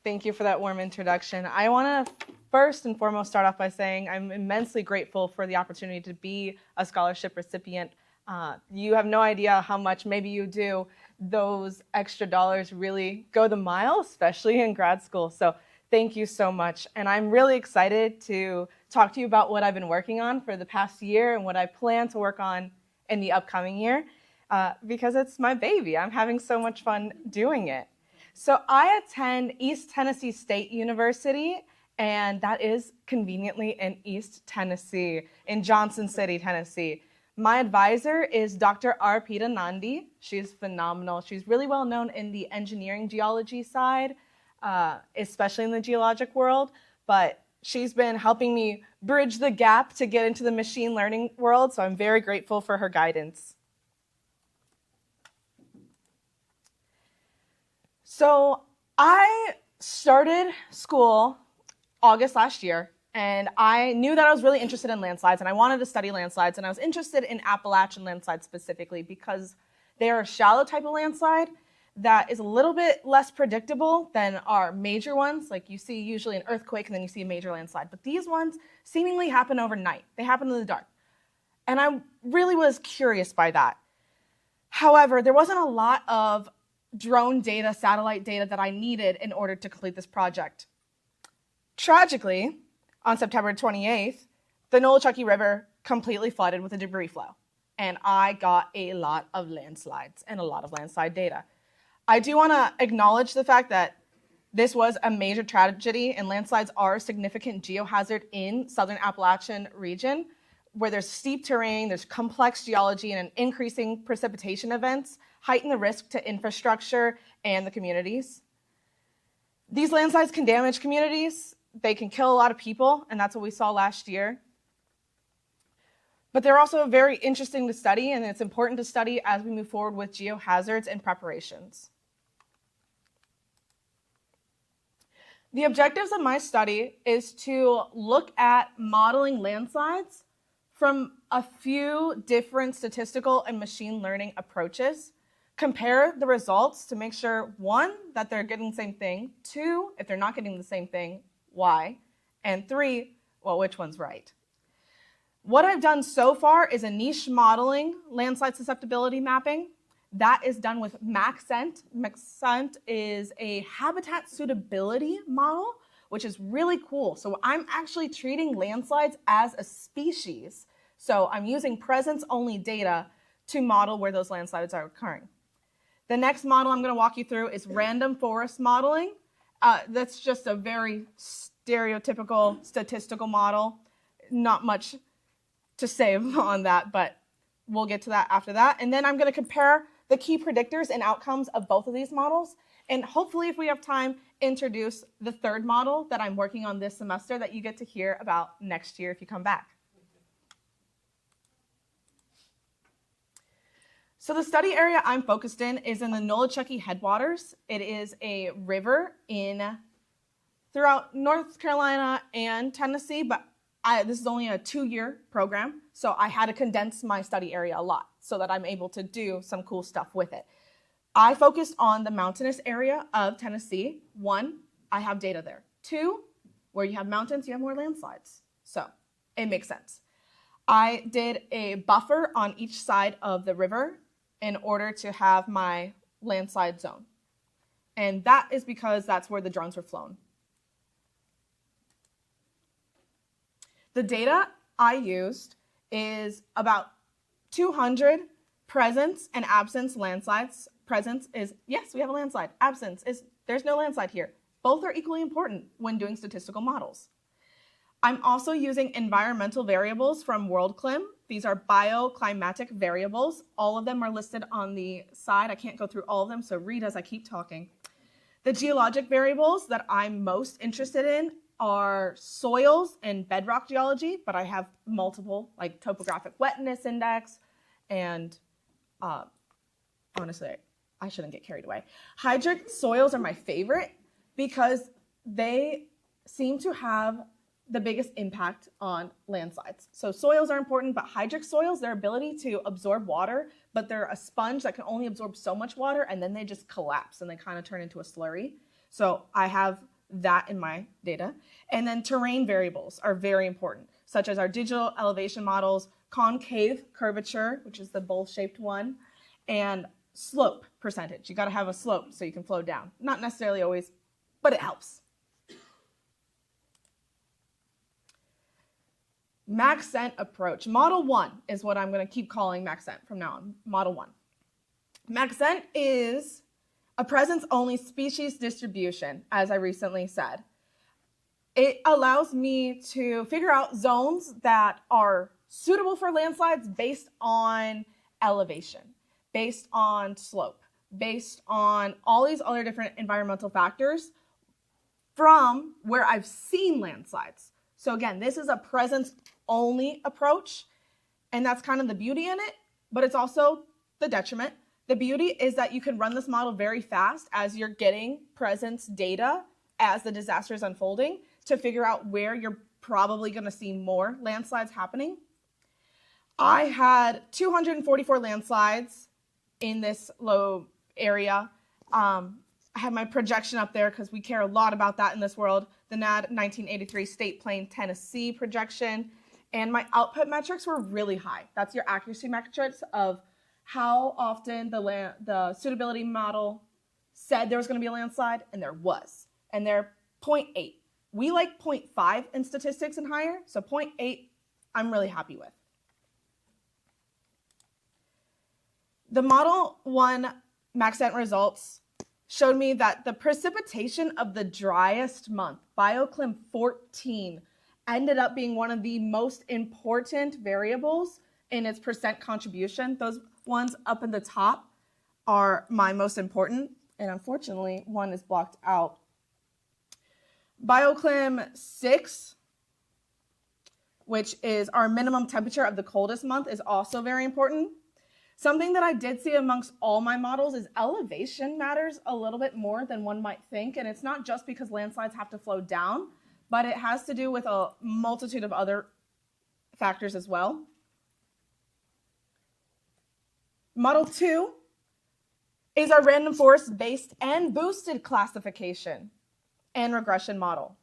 Thank you for that warm introduction. I want to first and foremost start off by saying I'm immensely grateful for the opportunity to be a scholarship recipient. You have no idea how much, maybe you do, those extra dollars really go the mile, especially in grad school. So thank you so much. And I'm really excited to talk to you about what I've been working on for the past year and what I plan to work on in the upcoming year, because it's my baby. I'm having so much fun doing it. So I attend East Tennessee State University, and that is conveniently in East Tennessee, in Johnson City, Tennessee. My advisor is Dr. Arpita Nandi. She's phenomenal. She's really well known in the engineering geology side, especially in the geologic world, but she's been helping me bridge the gap to get into the machine learning world, so I'm very grateful for her guidance. So I started school August last year, and I knew that I was really interested in landslides, and I wanted to study landslides, and I was interested in Appalachian landslides specifically because they are a shallow type of landslide that is a little bit less predictable than our major ones. Like you see usually an earthquake and then you see a major landslide, but these ones seemingly happen overnight. They happen in the dark. And I really was curious by that. However, there wasn't a lot of drone data, satellite data that I needed in order to complete this project. Tragically, on September 28th, the Nolichucky River completely flooded with a debris flow, and I got a lot of landslides and a lot of landslide data. I do want to acknowledge the fact that this was a major tragedy, and landslides are a significant geohazard in southern Appalachian region, where there's steep terrain, there's complex geology, and an increasing precipitation events heighten the risk to infrastructure and the communities. These landslides can damage communities, they can kill a lot of people, and that's what we saw last year. But they're also very interesting to study, and it's important to study as we move forward with geohazards and preparations. The objectives of my study is to look at modeling landslides from a few different statistical and machine learning approaches, compare the results to make sure, one, that they're getting the same thing, two, if they're not getting the same thing, why, and three, well, which one's right. What I've done so far is a niche modeling landslide susceptibility mapping. That is done with Maxent. Maxent is a habitat suitability model, which is really cool. So I'm actually treating landslides as a species. So I'm using presence-only data to model where those landslides are occurring. The next model I'm going to walk you through is random forest modeling. That's just a very stereotypical statistical model. Not much to say on that, but we'll get to that after that. And then I'm going to compare the key predictors and outcomes of both of these models. And hopefully, if we have time, introduce the third model that I'm working on this semester that you get to hear about next year if you come back. So the study area I'm focused in is in the Nolichucky headwaters. It is a river throughout North Carolina and Tennessee, but this is only a 2-year program, so I had to condense my study area a lot so that I'm able to do some cool stuff with it. I focused on the mountainous area of Tennessee. 1, I have data there. 2, where you have mountains, you have more landslides. So it makes sense. I did a buffer on each side of the river in order to have my landslide zone. And that is because that's where the drones were flown. The data I used is about 200 presence and absence landslides. Presence is, yes, we have a landslide. Absence is, there's no landslide here. Both are equally important when doing statistical models. I'm also using environmental variables from WorldClim. These are bioclimatic variables. All of them are listed on the side. I can't go through all of them, so read as I keep talking. The geologic variables that I'm most interested in are soils and bedrock geology, but I have multiple, like topographic wetness index, and honestly, I shouldn't get carried away. Hydric soils are my favorite because they seem to have the biggest impact on landslides. So soils are important, but hydric soils, their ability to absorb water, but they're a sponge that can only absorb so much water, and then they just collapse and they kind of turn into a slurry. So I have that in my data. And then terrain variables are very important, such as our digital elevation models, concave curvature, which is the bowl-shaped one, and slope percentage. You got to have a slope so you can flow down. Not necessarily always, but it helps. Maxent approach. Model 1 is what I'm going to keep calling Maxent from now on. Model 1. Maxent is a presence-only species distribution, as I recently said. It allows me to figure out zones that are suitable for landslides based on elevation, based on slope, based on all these other different environmental factors from where I've seen landslides. So again, this is a presence-only approach, and that's kind of the beauty in it, but it's also the detriment. The beauty is that you can run this model very fast as you're getting presence data as the disaster is unfolding to figure out where you're probably going to see more landslides happening. I had 244 landslides in this low area. I have my projection up there because we care a lot about that in this world. The NAD 1983 State Plain Tennessee projection. And my output metrics were really high. That's your accuracy metrics of how often the suitability model said there was going to be a landslide, and there was. And they're 0.8. We like 0.5 in statistics and higher, so 0.8 I'm really happy with. The Model 1 Maxent results showed me that the precipitation of the driest month, BioClim 14, ended up being one of the most important variables in its percent contribution. Those ones up in the top are my most important, and unfortunately, one is blocked out. BioClim 6, which is our minimum temperature of the coldest month, is also very important. Something that I did see amongst all my models is elevation matters a little bit more than one might think, and it's not just because landslides have to flow down, but it has to do with a multitude of other factors as well. Model 2 is our random forest-based and boosted classification and regression model.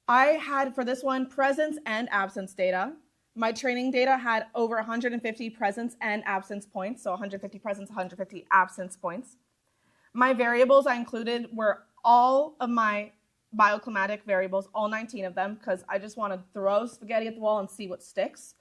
I had, for this one, presence and absence data. My training data had over 150 presence and absence points, so 150 presence, 150 absence points. My variables I included were all of my bioclimatic variables, all 19 of them, because I just want to throw spaghetti at the wall and see what sticks.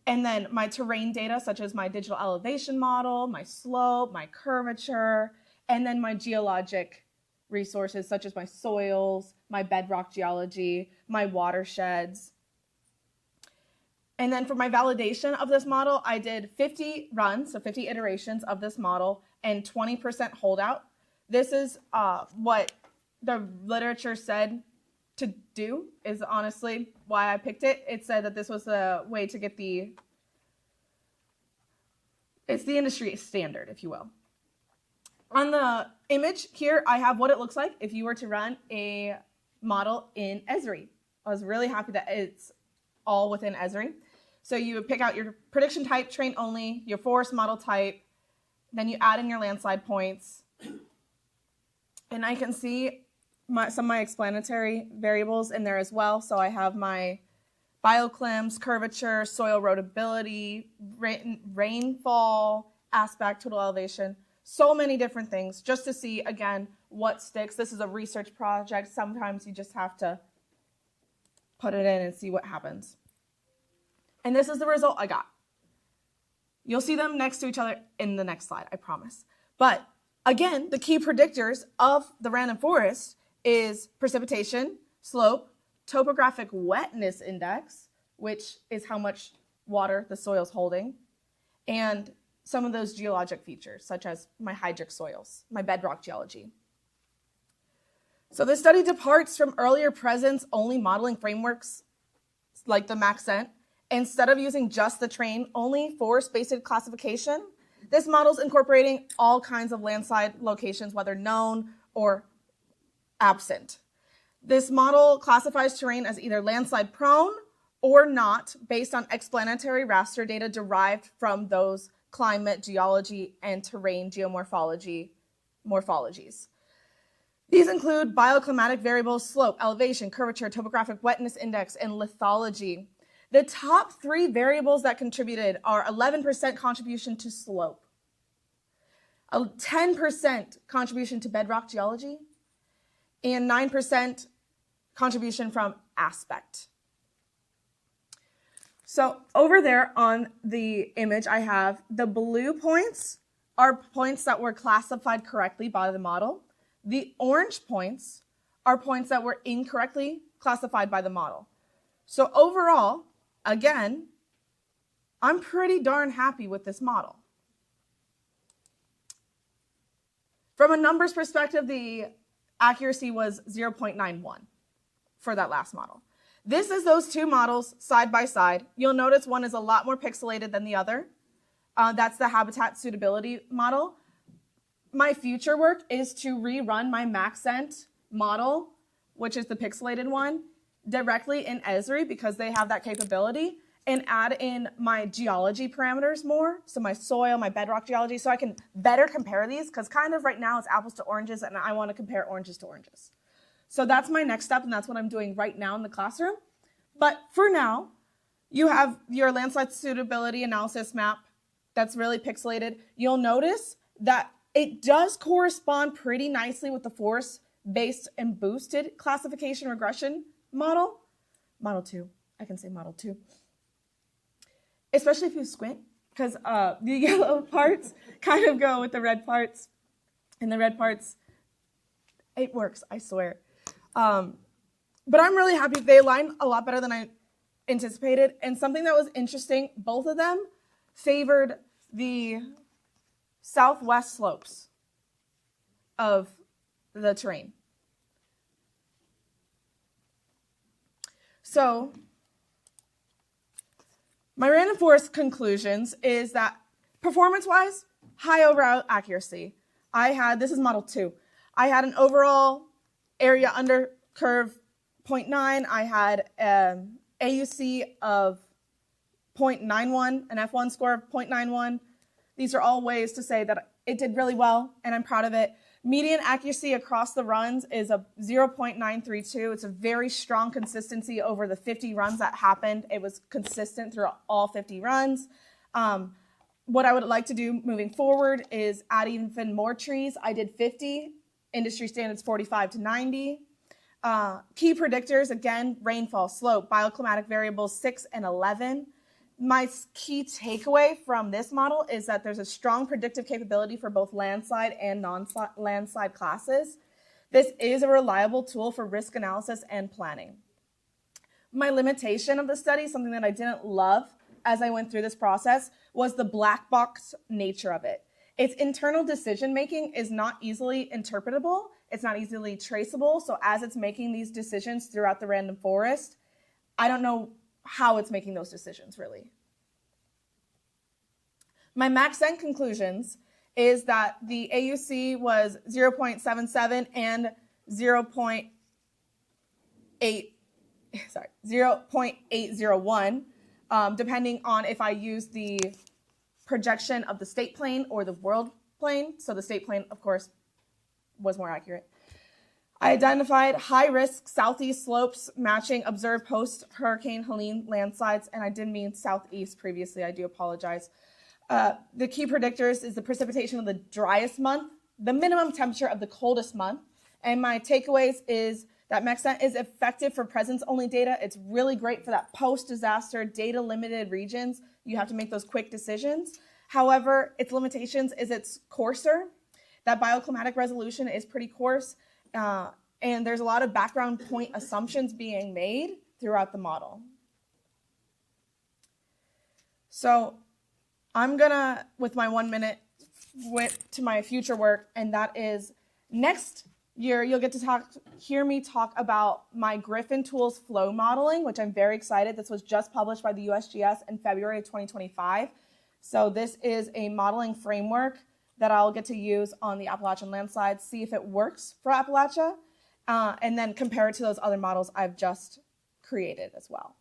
And then my terrain data, such as my digital elevation model, my slope, my curvature, and then my geologic resources, such as my soils, my bedrock geology, my watersheds. And then for my validation of this model, I did 50 runs, so 50 iterations of this model, and 20% holdout. This is what the literature said to do, is honestly why I picked it. It said that this was a way to get it's the industry standard, if you will. On the image here, I have what it looks like if you were to run a model in Esri. I was really happy that it's all within Esri. So you would pick out your prediction type, train only, your forest model type, then you add in your landslide points. And I can see some of my explanatory variables in there as well. So I have my bioclims, curvature, soil erodibility, rainfall, aspect, total elevation, so many different things just to see, again, what sticks. This is a research project. Sometimes you just have to put it in and see what happens. And this is the result I got. You'll see them next to each other in the next slide, I promise. But again, the key predictors of the random forest is precipitation, slope, topographic wetness index, which is how much water the soil's holding, and some of those geologic features, such as my hydric soils, my bedrock geology. So this study departs from earlier presence-only modeling frameworks like the Maxent. Instead of using just the train-only forest-based classification, this model's incorporating all kinds of landslide locations, whether known or absent. This model classifies terrain as either landslide prone or not based on explanatory raster data derived from those climate, geology, and terrain geomorphologies. These include bioclimatic variables, slope, elevation, curvature, topographic wetness index, and lithology. The top 3 variables that contributed are 11% contribution to slope, a 10% contribution to bedrock geology, and 9% contribution from aspect. So over there on the image I have, the blue points are points that were classified correctly by the model. The orange points are points that were incorrectly classified by the model. So overall, again, I'm pretty darn happy with this model. From a numbers perspective, the accuracy was 0.91 for that last model. This is those 2 models side by side. You'll notice one is a lot more pixelated than the other. That's the habitat suitability model. My future work is to rerun my Maxent model, which is the pixelated one, directly in Esri because they have that capability, and add in my geology parameters more, so my soil, my bedrock geology, so I can better compare these, because kind of right now it's apples to oranges, and I want to compare oranges to oranges. So that's my next step, and that's what I'm doing right now in the classroom. But for now, you have your landslide suitability analysis map that's really pixelated. You'll notice that it does correspond pretty nicely with the forest-based and boosted classification regression model. Model 2, I can say model 2. Especially if you squint, because the yellow parts kind of go with the red parts. And the red parts, it works, I swear. But I'm really happy. They align a lot better than I anticipated. And something that was interesting, both of them favored the southwest slopes of the terrain. So my random forest conclusions is that performance-wise, high overall accuracy. This is model 2. I had an overall area under curve 0.9. I had AUC of 0.91, an F1 score of 0.91. These are all ways to say that it did really well, and I'm proud of it. Median accuracy across the runs is a 0.932. It's a very strong consistency over the 50 runs that happened. It was consistent through all 50 runs. What I would like to do moving forward is add even more trees. I did 50, industry standards 45 to 90. Key predictors, again, rainfall, slope, bioclimatic variables 6 and 11. My key takeaway from this model is that there's a strong predictive capability for both landslide and non-landslide classes. This is a reliable tool for risk analysis and planning. My limitation of the study, something that I didn't love as I went through this process, was the black box nature of it. Its internal decision-making is not easily interpretable. It's not easily traceable. So as it's making these decisions throughout the random forest, I don't know how it's making those decisions, really. My Maxent conclusions is that the AUC was 0.77 and 0.801, depending on if I use the projection of the state plane or the world plane. So the state plane, of course, was more accurate. I identified high-risk southeast slopes matching observed post-Hurricane Helene landslides, and I did mean southeast previously. I do apologize. The key predictors is the precipitation of the driest month, the minimum temperature of the coldest month, and my takeaways is that Maxent is effective for presence-only data. It's really great for that post-disaster, data-limited regions. You have to make those quick decisions. However, its limitations is it's coarser. That bioclimatic resolution is pretty coarse. And there's a lot of background point assumptions being made throughout the model. So I'm gonna, with my 1 minute, to my future work, and that is next year you'll get to hear me talk about my Griffin Tools flow modeling, which I'm very excited. This was just published by the USGS in February of 2025. So this is a modeling framework that I'll get to use on the Appalachian landslide, see if it works for Appalachia, and then compare it to those other models I've just created as well.